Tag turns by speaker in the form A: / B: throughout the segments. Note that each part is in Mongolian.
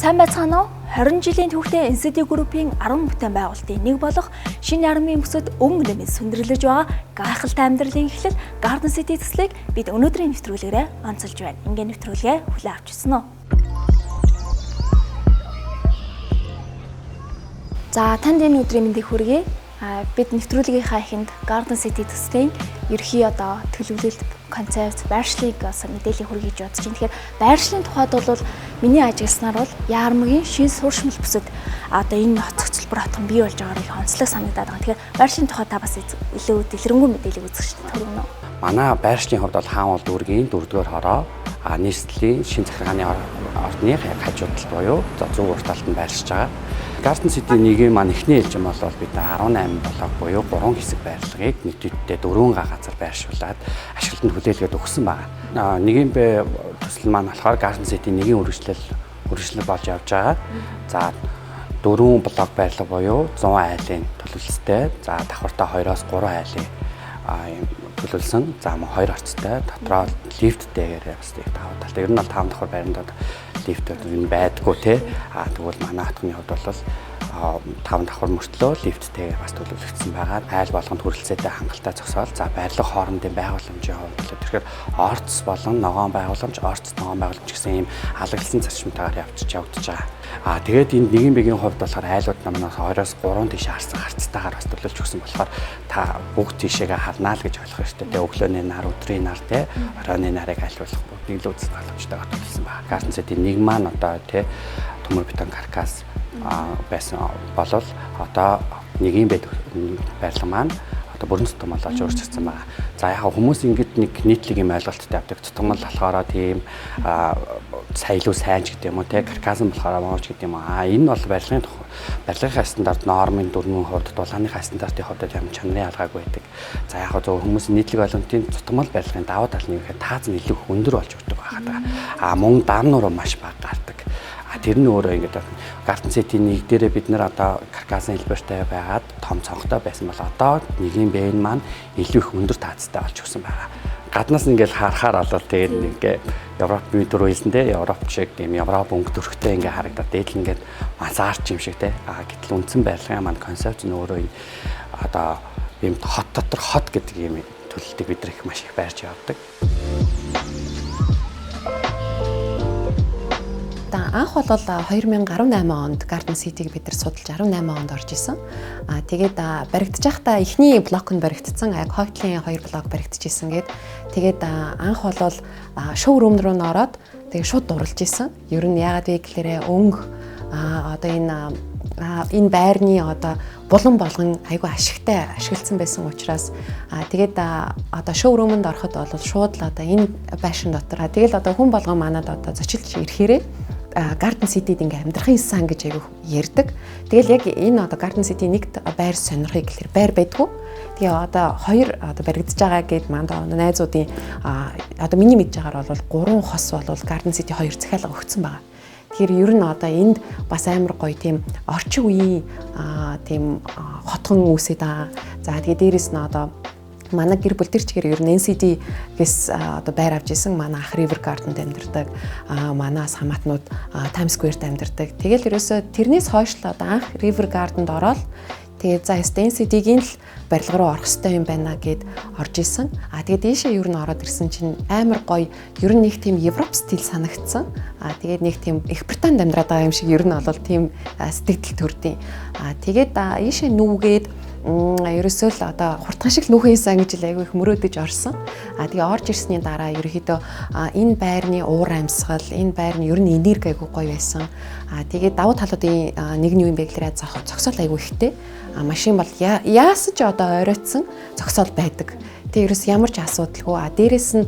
A: Сайн байцгаана уу? 20 жилийн түүхтэй NCD Group-ийн 10 бүтээн байгуулалтын нэг болох шинэ армийн бүсэд өнгө нэмэд сүндэрлэж байгаа гайхалтай амьдралын эхлэл Garden City төслийг бид өнөөдрийн нэвтрүүлгээрээ онцолж байна. Ингээ нэвтрүүлгээ хүлээн авч ирсэн үү? За танд энэ өдрийн мэндийг хүргэе. Бид нэвтрүүлгийнхаа эхэнд Garden City төслийн ерхий төлөвлөлт, концепт, байршлыг мэдээлэл хүргэж бодож байна. Тэгэхээр байршлын тухайд бол миний ажигласнаар бол Яармгийн шин сууршмал бүсэд энэ цогцлбор хотхон бий болж байгааыг онцлог санагдаад байгаа. Тэгэхээр байршлын тухай та бас илүү дэлгэрэнгүй мэдээлэл үзэж төргөнө.
B: Манай байршлын хувьд бол хаан бол дүүргийн 4-р хороо нийслэлийн шин захиргааны ордны хажуудалд буюу зүүн урт талд нь байрлаж байгаа. Garden City нэгийн маань эхний ээлжин бол бид 18 блок буюу 3 хэсэг байрлагыг нийтдээ 4 газар байршуулад ашиглалтанд хүлээлгээд өгсөн байна. Нэгийн бай төсөл маань болохоор Garden City нэгийн үргэлжлэл болж явж байгаа. За 4 блок байрлал буюу 100 айлын төлөвлөлттэй. За давхартай 2-3 айлын төлөвлөсөн. За 2 орцтой дотроо лифттэйгээр бас их таван талтай. Ер нь бол 5 давхар байранд лифтүүд энэ байдгүй те. Тэгвэл манай хотны хувьд бол 5 давхар мөртлөө лифттэйгээр бас төлөвлөгдсөн байгаа. Айл болгонд хүрэлцээтэй хангалттай зогсоол. За байрлал хоорондын байгууламжийн хувьд тэгэхээр орц болон ногоон байгууламж, орц ногоон байгууламж гэсэн ийм халаглсан зарчимтайгаар явагдаж байгаа. Тэгээд энэ нэгэн бигийн хувьд болохоор айлууд намнаас 2-оос 3 тийш харсан харцтайгаар бас төлөвлөж өгсөн болохоор та бүгд тийшээгээ харнаа л гэж ойлгох ёстой. Тэгээ өглөөний нар, өдрийн нар, те оройны нарыг айлуулах бүгдийг л үзэл боломжтойгоор төлөвлөсөн байна. Garden City нэг маань одоо те төмөр бетон каркас байсан болол одоо нэгийн байрлал маань одоо бүрэн тутам болж өөрчлөгдсөн байна. За яг хүмүүс ингэж нэг нийтлэг юм ойлголттой авдаг. Тутамл болохоор тийм саялуу сайн ч гэдэг юм уу те каркасан болохоор мууч гэдэг юм уу. Энэ бол барилгын стандарт нормын 4% дулааныхаа стандартын хувьд ямар чанарын ялгаагүй байдаг. За яг зөв хүмүүсийн нийтлэг ойлголтын тутамл барилгын давуу тал нь ихэд тааз нь илүү өндөр болж өгдөг байгаад. Мөн даамнуур маш бага гардаг. Тэр нь өөрөө ингээд Garden City нэг дээрээ бид нэр одоо каркасын хэлбэртэй байгаад том цонхтой байсан бол одоо нэгийн бэйн маань илүү их өндөр таацтай болж өгсөн байгаа. Гаднаас ингээд харахаар бол тэгээд ингээд Европ бие дөрөв хэлсэндээ Европ шиг тийм Европ өнгө төрхтэй ингээд харагдаад дээдл ингээд мазаарч юм шиг те. Гэтэл үндсэн барилгын маань концепц нь өөрөө одоо ийм хот дотор хот гэдэг ийм төлөлтийг бид их маш их байрж явдаг.
C: Анх бол 2018 онд Garden City-г бид нар судалж 18 онд орж исэн. Тэгээд баригдаж байхдаа эхний блок нь баригдсан. Яг Хойтлын 2 блок баригдаж исэн. Тэгээд анх бол шоурум руу ороод тэгээд шууд дурлж исэн. Ер нь яагаад вэ гэхээр өнгө одоо энэ байрны одоо булан болгон айгүй ашигтай ашигласан байсан учраас тэгээд одоо шоурумд ороход бол шууд л одоо энэ байшин дотор тэгэл одоо хүн болгон манад одоо зочилж ирэхээрээ Garden City-д ингээ амьдрахын сан гэж айгүй ярьдаг. Тэгэл яг энэ одоо Garden City нэгт байр сонирхыг гэхээр байр байдгүй. Тэгээ одоо 2 одоо баригдаж байгаа гэд мандаа найзуудын одоо миний мэдж байгаагаар бол 3 хос бол Garden City 2 захиалга өгсөн байгаа. Тэгэхээр ер нь одоо энд бас амар гоё тийм орчин үеийн тийм хотхон үсэд байгаа. За тэгээ дээрэс нь одоо манай гэр бүл төр чигээр ер нь NCD гэс одоо байр авч исэн манай ах River Garden-д амьдардаг. Манаас хамаатнууд Times Square-д амьдардаг. Тэгэл ерөөсө тэрнээс хойш л одоо анх River Garden-д ороод тэгээд за NCD-гийн л барилга руу орох хэрэгтэй юм байна гэд орж исэн. Тэгээд дээшээ ер нь ороод ирсэн чинь амар гоё ер нь нэг тийм Европ стил санагдсан. Тэгээд нэг тийм Их Британд амьдраад байгаа юм шиг ер нь бол тийм сэтгэл төрдیں۔ Тэгээд ийшээ нүгээд ерөөсөө л одоо хурдхан шиг нүхэн сан гэж л айгүй их мөрөөдөж орсон. Тэгээ орж ирсний дараа ерөөхдөө энэ байрны уур амьсгал, энэ байрны ер нь энерги айгүй гоё байсан. Тэгээ давуу талуудын нэг нь юу юм бэ гэхээр зогсоол айгүй ихтэй. Машин бол яасаж одоо оройтсон зогсоол байдаг. Тэгээ ерөөс ямар ч асуудалгүй. Дээрээс нь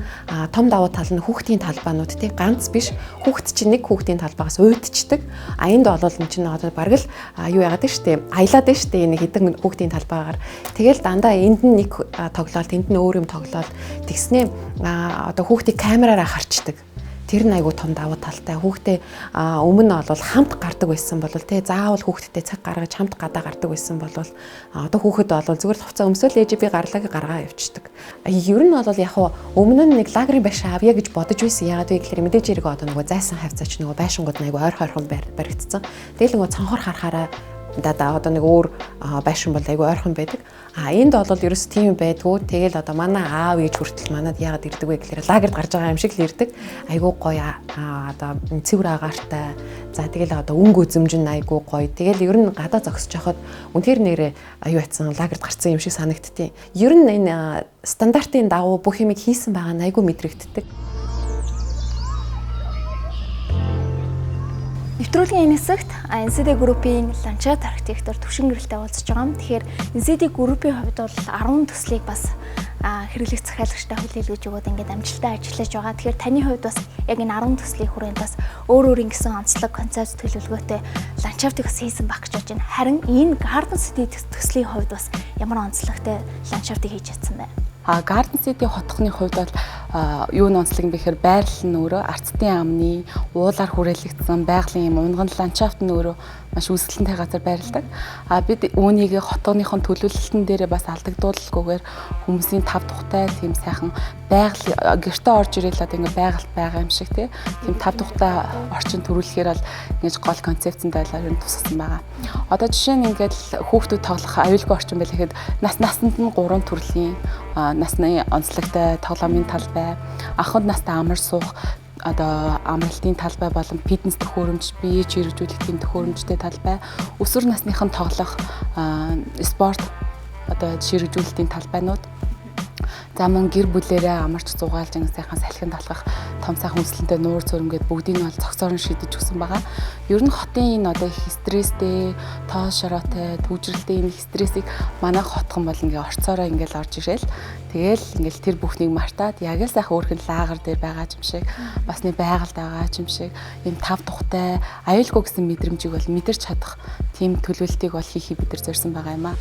C: том давуу тал нь хүүхдийн талбаанууд тий ганц биш хүүхд чинь нэг хүүхдийн талбаагаас уйдчихдаг. Энд бол энэ чинь одоо бараг л юу яагаад вэ штэ аялаад байна штэ нэг хэдэн хүүхдийн талбаагаар. Тэгэл дандаа энд нь нэг тоглолт энд нь өөр юм тоглолт тэгснээ одоо хүүхдийг камераараа харчдаг. Тэр нь айгүй том давуу талтай. Хүүхдээ өмнө бол хамт гардаг байсан бол тий заавал хүүхдтэй цаг гаргаж хамт гадаа гардаг байсан бол одоо хүүхэд бол зүгээр л хувцас өмсөөл ээж би гарлаг гаргаа явчихдаг. Ер нь бол яг хуу өмнө нь нэг лагерын байшин авъя гэж бодож байсан. Яагаад вэ гэхээр мэдээж хэрэг одоо нөгөө зайсан хавцаач нөгөө байшингууд айгүй ойрхон баригдсан. Тэгэл нөгөө цонхор харахаараа одоо нэг өөр байшин бол айгүй ойрхон байдаг. Энд бол ерөөс тийм байдгүй. Тэгэл одоо манай аав ээж хүртэл манад яагаад ирдэг вэ гэхээр лагерд гарч байгаа юм шиг л ирдэг. Айгүй гоё одоо цэвэр агаартай. За тэгэл одоо өнгө үзэмж нь айгүй гоё. Тэгэл ер нь гадаа зогсож байхад үнэхээр нэрээ аюу хатсан лагерд гарцсан юм шиг санагдтiin. Ер нь энэ стандартын дагуу бүх юмыг хийсэн байгаа нь айгүй мэдрэгддэг.
A: Нэвтрүүлгийн энэ хэсэгт NCD группийн ландшафт архитектор Түвшин Гэрэлтэй уулзж байгаа юм. Тэгэхээр NCD группийн хувьд бол 10 төслийг бас хэрэглэх захиалагчтай хүлээлгэж өгөөд ингээд амжилттай ажиллаж байгаа. Тэгэхээр таны хувьд бас яг энэ 10 төслийн хүрээнд бас өөр ингэсэн онцлог концепт төлөвлөгөөтэй ландшафтыг бас хийсэн баг гэж байна. Харин энэ Garden City төслийн хувьд бас ямар онцлогтой ландшафтыг хийж чадсан бэ?
D: Garden City хотхны хувьд бол юу нь онцлог юм бэ гэхээр байрлал нь өөрөө арцтын амны уулаар хүрээлэгдсэн байгалийн юм унган ландшафт нь өөрөө маш үүсгэлэнтэй газар байрладаг. Бид үүнийг хотгоныхон төлөвлөлтөн дээрээ бас алдагдуулалгүйгээр хүмүүсийн тав тухтай тийм сайхан байгаль гэртээ орж ирэл одоо ингэ байгальд байгаа юм шиг тийм тав тухтай орчин төрүүлэхээр бол ингэж гол концепцэнд байлаар тусгасан байгаа. Одоо жишээ нь ингээд хүүхдүүд тоглох аюулгүй орчин байлаа гэхэд насанд нь 3 төрлийн насны онцлогтой тоглоомын талбай, анхуд настай амар суух одоо амралтын талбай болон фитнес төхөөрөмж, бие чирэгжүүлэхийн төхөөрөмжтэй талбай, өсвөр насныхан тоглох спорт одоо чирэгжүүлэлтийн талбайнууд. За мөн гэр бүлээрээ амарч зугаалж ингэ сайхан салхинд толгох том сайхан хүслэнтэй нуур цөрөнгөд бүгдийг нь бол цогцоор нь шидэж өгсөн байгаа. Ер нь хотын энэ одоо их стресстэй, тоо шороотой, төвжрэлтэй энэ стрессийг манай хотхон бол ингээ орцоороо ингээл орж ирэл. Тэгэл ингээл тэр бүхнийг мартаад яг л сайхан өөрхөн лагер дээр байгаа юм шиг, бас нэг байгальд байгаа юм шиг энэ тав тухтай аюулгүй гэсэн мэдрэмжийг бол мэдэрч чадах тийм төлөвлөлтийг бол хийхийг бид нар зорьсон байгаа юм аа.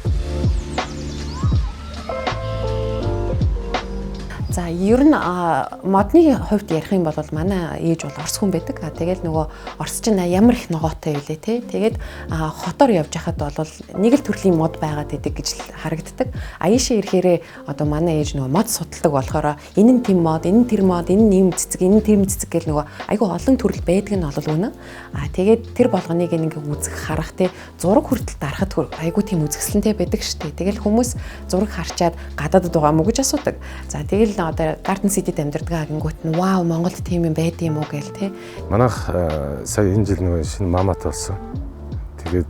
C: За ер нь модны хувьд ярих юм бол манай ээж бол орс хүн байдаг. Тэгээд нөгөө орс чинь ямар их ногоотой байлээ те. Тэгээд хотоор явж хахад бол нэг л төрлийн мод байгаад идэг гэж харагддаг. Аяашаа ирэхээрээ одоо манай ээж нөгөө мод судалдаг болохоор энэ нь тийм мод, энэ нь тэр мод, энэ нь ийм цэцэг, энэ нь тэр цэцэг гэл нөгөө айгүй олон төрөл байдаг нь бол үнэ. Тэгээд тэр болгоныг ингээ үзэх харах те зураг хүртэл дарахад айгүй тийм үзэсгэлэнтэй байдаг штэ. Тэгэл хүмүүс зураг харчаад гадаадд байгаа мó гэж асуудаг. За тэгэл одоо Garden City-д амьдардаг гингүүт нь вау Монголд тийм юм байд юм уу гээл те.
E: Манайх сая энэ жил нэг шинэ мамат болсон. Тэгээд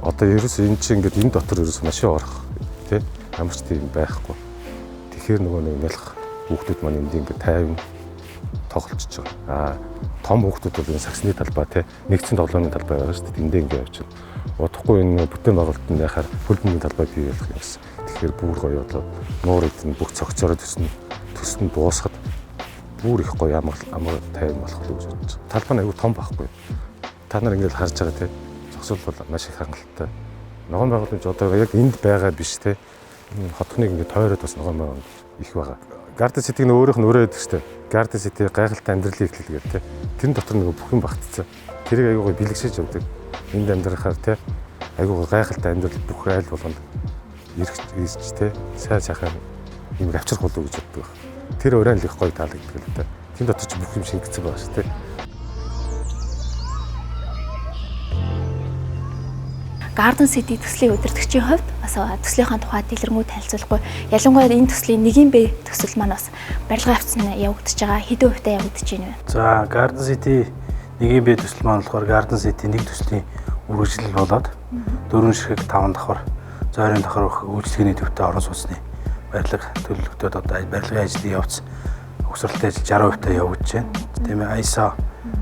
E: одоо ерөөс энэ чинь ингээд энэ дотор ерөөс машин орох те ямар ч тийм байхгүй. Тэгэхээр нөгөө нэг нялх хүүхдүүд маань энд ингээд тайван тоглолцож байгаа. Том хүүхдүүд бол энэ саксны талбай те нэгдсэн тоглоомын талбай байгаа шүү дээ. Эндээ ингээд явчихна. Удахгүй энэ бүтээн байгуулалтанд яхаар хөлбөмбөгийн талбай бий болох юм гэсэн. Тэгэхээр бүр гоё болоод нуур эдэн бүх цогцороо төсөнд дуусахад бүр их гоё амар тайван болох л гэж бодож байна. Талбай нь аягүй том байхгүй. Та нар ингээд харж байгаа те зогсвол бол маш их хангалттай. Ногоон байгууламж одоо яг энд байгаа биш те. Хотхныг ингээд тойроод бас ногоон байгууламж их байгаа. Garden City-г өөрөөх нь өөрөө байдаг шүү дээ. Garden City гайхалтай амьдралын эхлэл гэдэг те. Тэр дотор нэг бүх юм багтцсан. Тэрийг аягүй гоё бэлгшээж явдаг. Энд амьдрахаар те аягүй гайхалтай амьдрал бүх айл болгонд ирж те сайн сайхан юм авчрах болов гэж боддог. Тэр өрөөн л их гоё таалагддаг л та. Тэн дотор ч бүх юм шингэцсэн байгаа шүү те.
A: Garden City төслийн удирдагчийн хувьд бас төслийнхаа тухай дэлгэрэнгүй танилцуулахгүй. Ялангуяа энэ төслийн 1Б төсөл маань бас барилгын хавцсан явагдаж байгаа. Хэдэн хувьтай явагдаж байна вэ?
F: За Garden City 1Б төсөл маань болохоор Garden City нэг төслийн үргэлжлэл болоод 4 ширхэг 5 давхар зойрын давхар үйлчлэгээний төвтэй орон сууцны барилга төлөвлөгтөд одоо барилгын ажлын явц өгсөрлөлтөй ажил 60% явагдаж байна. Тийм ээ ISO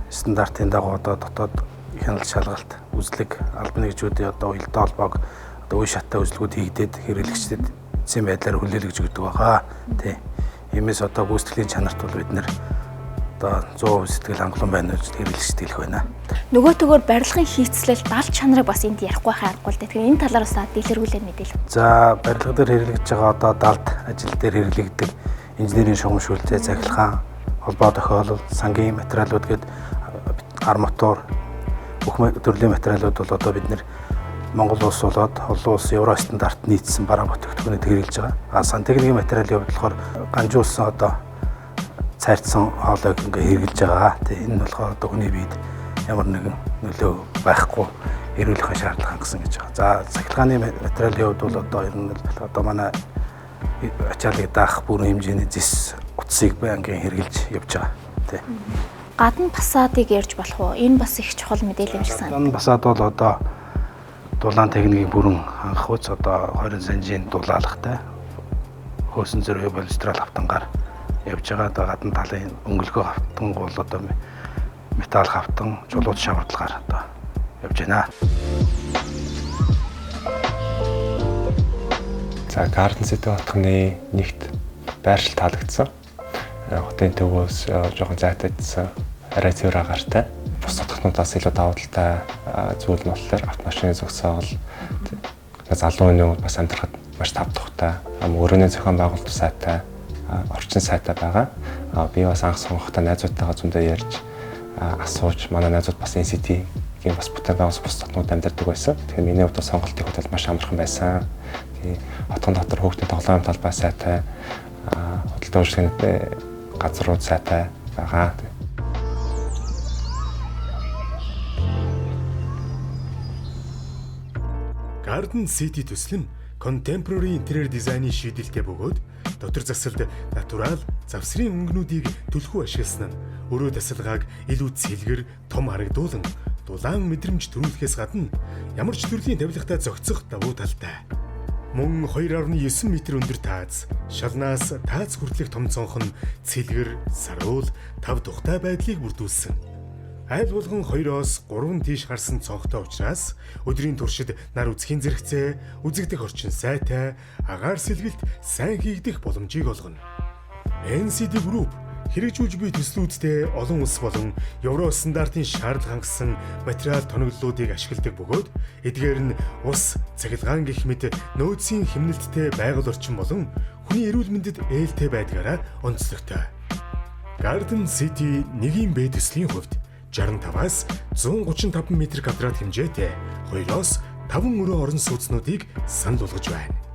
F: стандартын дагуу одоо дотоод хяналт шалгалт үзлэг албан нэгжүүдийн одоо уялдаа холбоог одоо үе шаттай үзлэгүүд хийгдээд хэрэглэгчдэд эзэн байдлаар хүлээлгэж өгдөг байгаа. Тий. Иймээс одоо гүйцэтгэлийн чанарт бол бид нэр одоо 100% сэтгэл хангалуун байна гэж хэрэглэгчд хэлэх байна.
A: Нөгөө төгөөр барилгын хийцлэл далд чанарыг бас энд ярихгүй хайргүй л дээ. Тэгэхээр энэ талаараас дэлгэрүүлээд мэдээлв.
F: За барилга дээр хэрэглэж байгаа одоо далд ажил дээр хэрэглэгдэх инженерийн шугамшуулалтын захилгаан холбоо тохиолол, сангийн материалууд гээд арматур бүх төрлийн материалууд бол одоо бид нэр Монгол улс болоод олон улс евро стандарт нийцсэн бараа бүтээгдэхүүнэд хэрэгжилж байгаа. Сантехникийн материалын хувьд болохоор ганжуулсан одоо цайрцсан хоолойг ингээ хэрэгжилж байгаа. Энэ нь болохоор одоо хүний биед ямар нэгэн нөлөө байхгүй эрүүлэхийн шаардлага хангасан гэж байгаа. За цахилгааны материалын хувьд бол одоо ер нь одоо манай ачааллыг даах бүрэн хэмжээний зис утсыг байнгын хэрэгжилж явж байгаа. Тэ.
A: Гадна фасадыг ярьж болох уу? Энэ бас их чухал мэдээлэл юм шиг санагдав.
F: Гадна фасад бол одоо дулаан техникийн бүрэн хангах үз одоо 20 санжийн дулаалгатай хөөсөн зэрэг балистрал хавтангаар явж байгаа. Одоо гадна талын өнгөлгөө хавтан бол одоо металл хавтан жолооч шавардлага одоо явж байна.
G: За Garden City хотхны нэгт байршил таалагдсан. Хотын төвөөс жоохон зайтагдсан арай цэвэр агаартай. Бус хотхнуудаас илүү давуу талтай зүйл нь болохоор автомашины зогсоол залуучууд нь бас амьдрахад маш тав тухтай. Өрөөний зохион байгуулалт сайтай, орчин сайтай байгаа. Би бас анх сонгохдоо найзуудтайгаа зөндөө ярьж асууж манай найзууд бас NCT-ийн бас бүтээн байгуулсан бус хотнууд амьдардаг байсан. Тэгэхээр миний хувьд сонголтын хөтөл маш амархан байсан. Тэгээ хотхон дотор хүүхдийн тоглоом талбай сайтай, худалдаа үйлчлэгээний газрууд сайтай байгаа.
H: Garden City төсөл нь contemporary interior design-ийн шийдэлтэй бөгөөд дотор засалд натурал завсрын өнгөнүүдийг түлхүү ашигласан нь өрөө тасалгааг илүү цэлгэр, том харагдуулан дулаан мэдрэмж төрүүлэхээс гадна ямар ч төрлийн тавилгатай зохицох давуу талтай. Мөн 2.9 м өндөр таац, шалнаас таац хүртэлх том цонх нь цэлгэр, саруул, тав тухтай байдлыг бүрдүүлсэн. Айл болгон 2-оос 3 тийш гарсан цонхтой учраас өдрийн туршид нар үзхийн зэрэгцээ, үзэгдэх орчин сайтай, агаар сэлгэлт сайн хийгдэх боломжийг олгоно. NCT Group хэрэгжүүлж буй төслүүдтэй олон улс болон евро стандартын шаардлага хангасан материал тоноглолуудыг ашигладаг бөгөөд эдгээр нь ус, цахилгаан гэх мэт нөөцийн хэмнэлттэй байгаль орчин болон хүний эрүүл мэндэд ээлтэй байдгаараа онцлогтой. Garden City 1Б төслийн хувьд 65-аас 135 м2 хэмжээтэй 2-оос 5 өрөө орон сууцнуудыг санал болгож байна.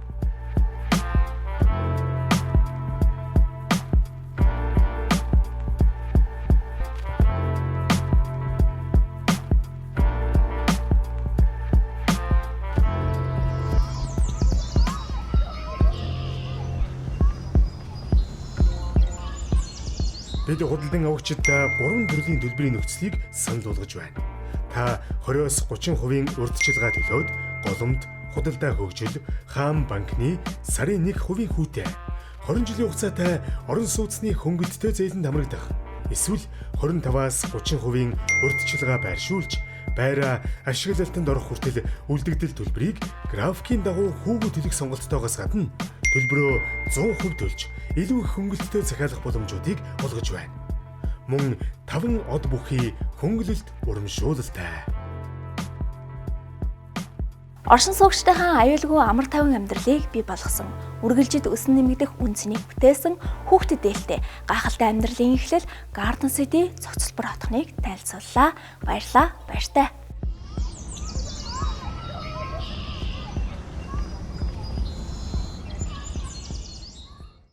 H: Бид худалдан авагчдаа 3 төрлийн төлбөрийн нөхцөлийг санал болгож байна. Та 20-оос 30% урьдчилгаа төлөөд голомт, худалдаа хөгжил, хаан банкны сарын 1% хүүтэй 20 жилийн хугацаатай орон сууцны хөнгөлөлттэй зээлэнд хамрагдах. Эсвэл 25-аас 30% урьдчилгаа байршуулж, байраа ашиглалтанд орох хүртэл үлдэгдэл төлбөрийг графикийн дагуу хүүгүү төлөх сонголттойгоос гадна төлбөрөө 100% төлж илүү их хөнгөлөлттэй захиалах боломжуудыг олгож байна. Мөн 5 од бүхий хөнгөлөлт урамшуулалтай.
A: Оршин суугчдынхаа аюулгүй амар тайван амьдралыг бий болгосон. Үргэлжид өсөн нэмэгдэх үнцнийг бүтээсэн хүүхдэд дээлтэй гайхалтай амьдралын эхлэл Garden City цогцлбор хотхныг танилцууллаа. Баярлалаа. Баяртай.